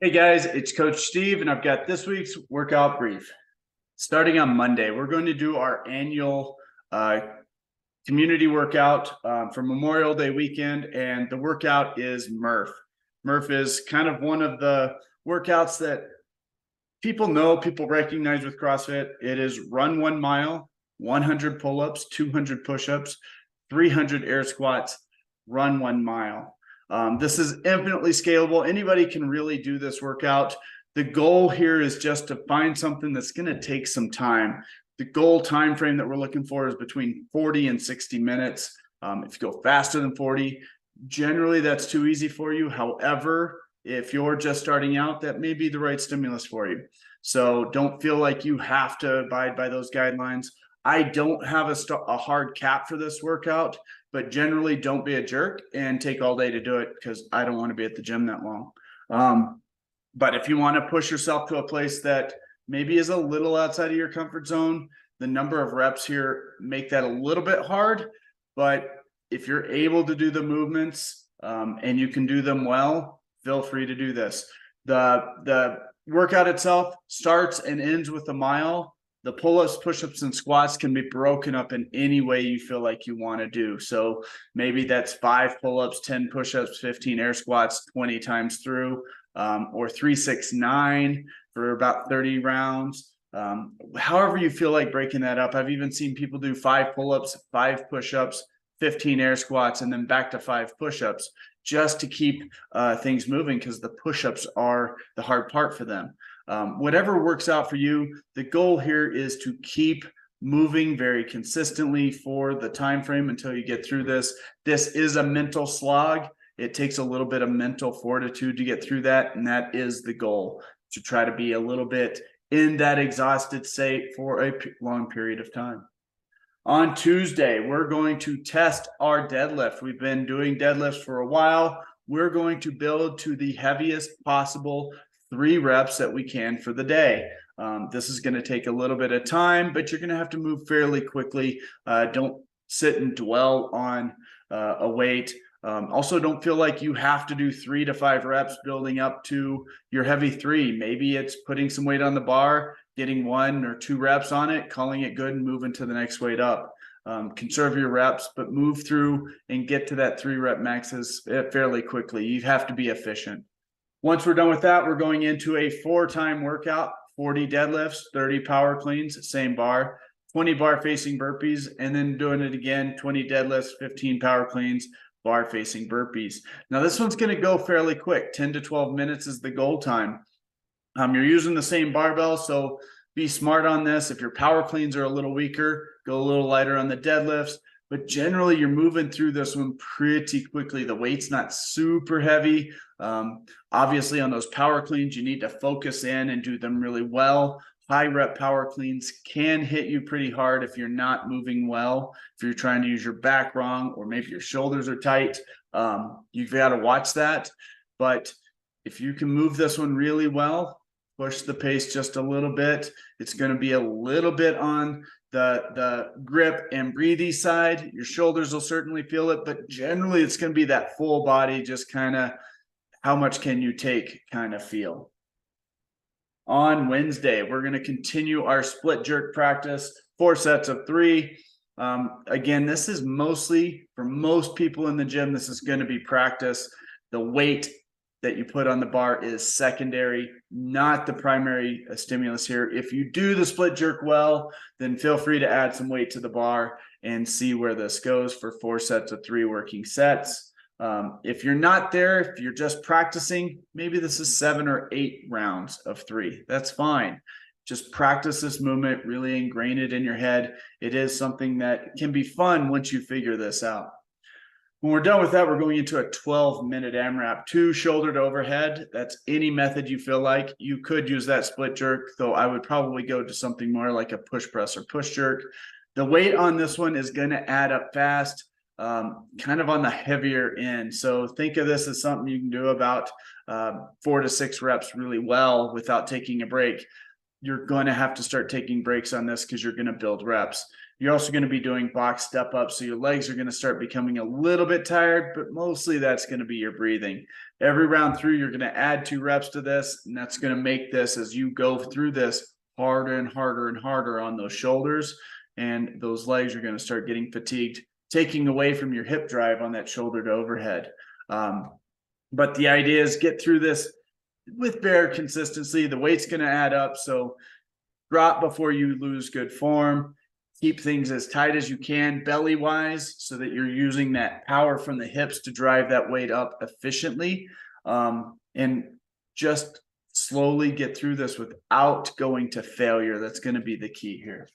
Hey guys, it's Coach Steve, and I've got this week's workout brief. Starting on Monday, we're going to do our annual uh, community workout for Memorial Day weekend, and the workout is Murph. Murph is kind of one of the workouts that people know, people recognize with CrossFit. It is run 1 mile, 100 pull-ups, 200 push-ups, 300 air squats, run 1 mile. This is infinitely scalable. Anybody can really do this workout. The goal here is just to find something that's going to take some time. The goal time frame that we're looking for is between 40 and 60 minutes. If you go faster than 40, generally that's too easy for you. However, if you're just starting out, that may be the right stimulus for you. So don't feel like you have to abide by those guidelines. I don't have a hard cap for this workout, but generally don't be a jerk and take all day to do it because I don't want to be at the gym that long. But if you want to push yourself to a place that maybe is a little outside of your comfort zone, the number of reps here make that a little bit hard. But if you're able to do the movements and you can do them well, feel free to do this. The workout itself starts and ends with a mile. The pull-ups, push-ups, and squats can be broken up in any way you feel like you want to do. So maybe that's 5 pull-ups, 10 push-ups, 15 air squats, 20 times through, or 3, 6, 9 for about 30 rounds. However you feel like breaking that up. I've even seen people do 5 pull-ups, 5 push-ups, 15 air squats, and then back to 5 push-ups just to keep things moving because the push-ups are the hard part for them. Whatever works out for you, the goal here is to keep moving very consistently for the time frame until you get through this. This is a mental slog. It takes a little bit of mental fortitude to get through that, and that is the goal, to try to be a little bit in that exhausted state for a long period of time. On Tuesday, we're going to test our deadlift. We've been doing deadlifts for a while. We're going to build to the heaviest possible 3 reps that we can for the day. This is going to take a little bit of time, but you're going to have to move fairly quickly. Don't sit and dwell on a weight. Also, don't feel like you have to do 3 to 5 reps building up to your heavy 3. Maybe it's putting some weight on the bar, getting 1 or 2 reps on it, calling it good, and moving to the next weight up. Conserve your reps, but move through and get to that 3 rep maxes fairly quickly. You have to be efficient. Once we're done with that, we're going into a 4-time workout, 40 deadlifts, 30 power cleans, same bar, 20 bar facing burpees, and then doing it again, 20 deadlifts, 15 power cleans, bar facing burpees. Now this one's going to go fairly quick. 10 to 12 minutes is the goal time. You're using the same barbell, so be smart on this. If your power cleans are a little weaker, go a little lighter on the deadlifts. But generally, you're moving through this one pretty quickly. The weight's not super heavy. Obviously, on those power cleans, you need to focus in and do them really well. High rep power cleans can hit you pretty hard if you're not moving well, if you're trying to use your back wrong, or maybe your shoulders are tight. You've got to watch that. But if you can move this one really well, push the pace just a little bit. It's going to be a little bit on the grip and breathy side. Your shoulders will certainly feel it, but generally it's going to be that full body, just kind of how much can you take kind of feel. On Wednesday, we're going to continue our split jerk practice, 4 sets of 3. Again, this is mostly for most people in the gym. This is going to be practice. The weight that you put on the bar is secondary, not the primary stimulus here. If you do the split jerk well, then feel free to add some weight to the bar and see where this goes for 4 sets of 3 working sets. If you're not there, if you're just practicing, maybe this is 7 or 8 rounds of 3. That's fine. Just practice this movement, really ingrain it in your head. It is something that can be fun once you figure this out. When we're done with that, we're going into a 12-minute AMRAP, 2 shoulder to overhead. That's any method you feel like. You could use that split jerk, though I would probably go to something more like a push press or push jerk. The weight on this one is going to add up fast, kind of on the heavier end. So think of this as something you can do about 4 to 6 reps really well without taking a break. You're going to have to start taking breaks on this because you're going to build reps. You're also going to be doing box step ups. So your legs are going to start becoming a little bit tired, but mostly that's going to be your breathing. Every round through, you're going to add 2 reps to this, and that's going to make this, as you go through this, harder and harder and harder on those shoulders, and those legs are going to start getting fatigued, taking away from your hip drive on that shoulder to overhead. But the idea is get through this with bare consistency. The weight's going to add up, so drop before you lose good form. Keep things as tight as you can belly wise, so that you're using that power from the hips to drive that weight up efficiently, and just slowly get through this without going to failure. That's going to be the key here.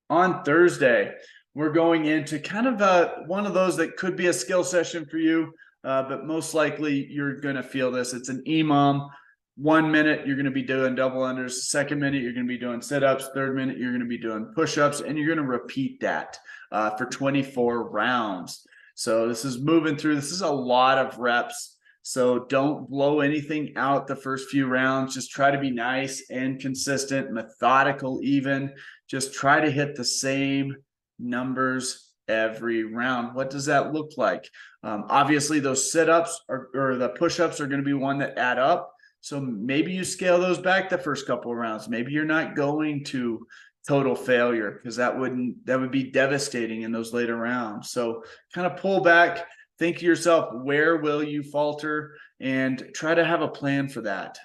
On Thursday, we're going into kind of one of those that could be a skill session for you, but most likely you're going to feel this. It's an EMOM. 1 minute, you're going to be doing double unders. Second minute, you're going to be doing sit-ups. Third minute, you're going to be doing push-ups, and you're going to repeat that for 24 rounds. So this is moving through. This is a lot of reps. So don't blow anything out the first few rounds. Just try to be nice and consistent, methodical even. Just try to hit the same numbers every round. What does that look like? Obviously, those sit-ups or the push-ups are going to be one that add up. So maybe you scale those back the first couple of rounds. Maybe you're not going to total failure, because that would be devastating in those later rounds. So kind of pull back, think to yourself, where will you falter, and try to have a plan for that.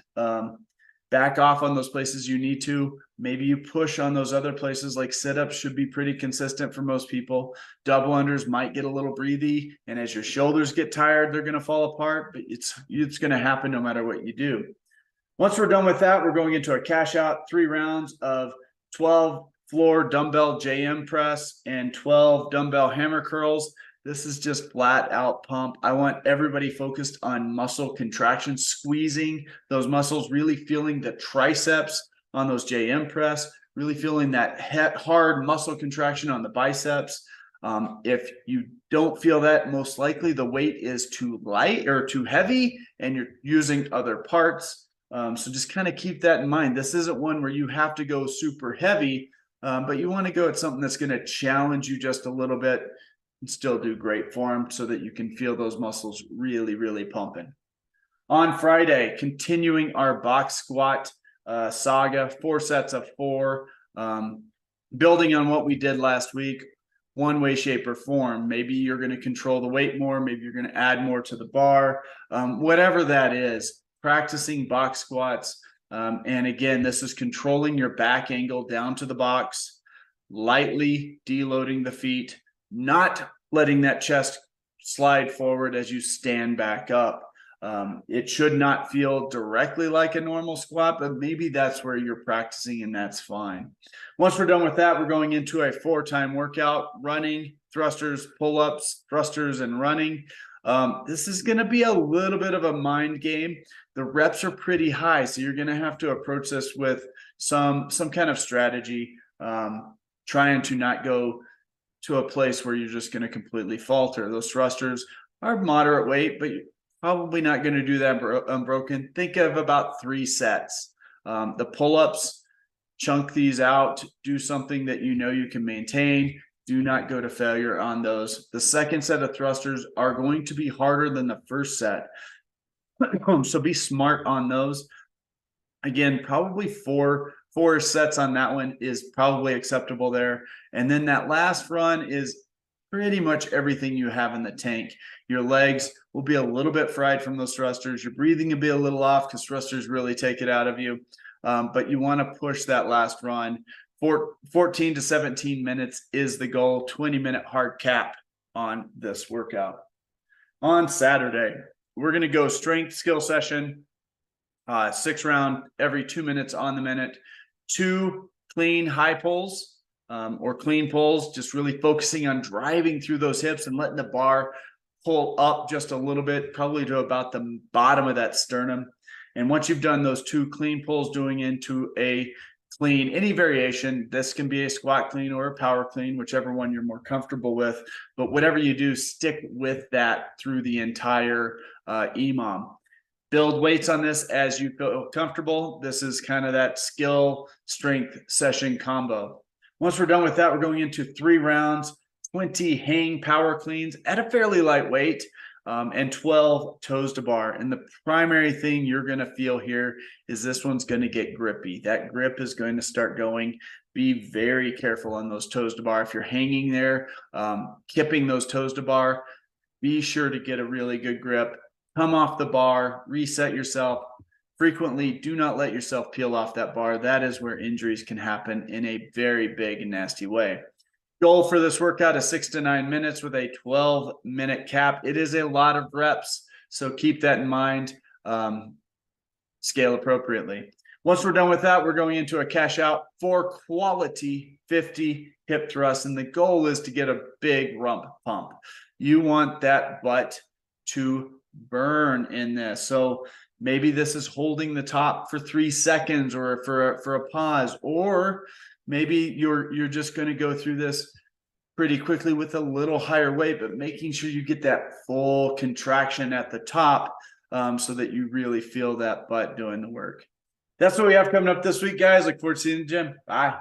Back off on those places you need to. Maybe you push on those other places, like sit-ups should be pretty consistent for most people. Double unders might get a little breathy, and as your shoulders get tired, they're going to fall apart, but it's going to happen no matter what you do. Once we're done with that, we're going into a cash out 3 rounds of 12 floor dumbbell JM press and 12 dumbbell hammer curls. This is just flat out pump. I want everybody focused on muscle contraction, squeezing those muscles, really feeling the triceps on those JM press, really feeling that hard muscle contraction on the biceps. If you don't feel that, most likely the weight is too light or too heavy and you're using other parts. So just kind of keep that in mind. This isn't one where you have to go super heavy, but you want to go at something that's going to challenge you just a little bit and still do great form, so that you can feel those muscles really, really pumping. On Friday, continuing our box squat saga, 4 sets of 4, building on what we did last week, one way, shape, or form. Maybe you're going to control the weight more. Maybe you're going to add more to the bar. Whatever that is, practicing box squats. And again, this is controlling your back angle down to the box, lightly deloading the feet, not letting that chest slide forward as you stand back up. It should not feel directly like a normal squat, but maybe that's where you're practicing, and that's fine. Once we're done with that, we're going into a 4-time workout: running, thrusters, pull-ups, thrusters, and running. This is going to be a little bit of a mind game. The reps are pretty high, so you're going to have to approach this with some kind of strategy, trying to not go to a place where you're just going to completely falter. Those thrusters are moderate weight, but you're probably not going to do that unbroken. Think of about 3 sets. The pull-ups, chunk these out, do something that you know you can maintain. Do not go to failure on those. The second set of thrusters are going to be harder than the first set. So be smart on those. Again, probably four sets on that one is probably acceptable there. And then that last run is pretty much everything you have in the tank. Your legs will be a little bit fried from those thrusters. Your breathing will be a little off because thrusters really take it out of you. But you want to push that last run. 14 to 17 minutes is the goal. 20-minute hard cap on this workout. On Saturday, we're going to go strength skill session. 6 round every 2 minutes on the minute. 2 clean high pulls or clean pulls, just really focusing on driving through those hips and letting the bar pull up just a little bit, probably to about the bottom of that sternum. And once you've done those 2 clean pulls, doing into a clean, any variation, this can be a squat clean or a power clean, whichever one you're more comfortable with. But whatever you do, stick with that through the entire EMOM. Build weights on this as you feel comfortable. This is kind of that skill strength session combo. Once we're done with that, we're going into 3 rounds, 20 hang power cleans at a fairly light weight, and 12 toes to bar. And the primary thing you're going to feel here is this one's going to get grippy. That grip is going to start going. Be very careful on those toes to bar. If you're hanging there, kipping those toes to bar, be sure to get a really good grip. Come off the bar, reset yourself. Frequently, do not let yourself peel off that bar. That is where injuries can happen in a very big and nasty way. Goal for this workout is 6 to 9 minutes with a 12-minute cap. It is a lot of reps, so keep that in mind. Scale appropriately. Once we're done with that, we're going into a cash out for quality 50 hip thrusts, and the goal is to get a big rump pump. You want that butt to burn in this. So maybe this is holding the top for 3 seconds or for a pause, or maybe you're just going to go through this pretty quickly with a little higher weight, but making sure you get that full contraction at the top, so that you really feel that butt doing the work. That's what we have coming up this week, guys. Look forward to seeing you in the gym. Bye.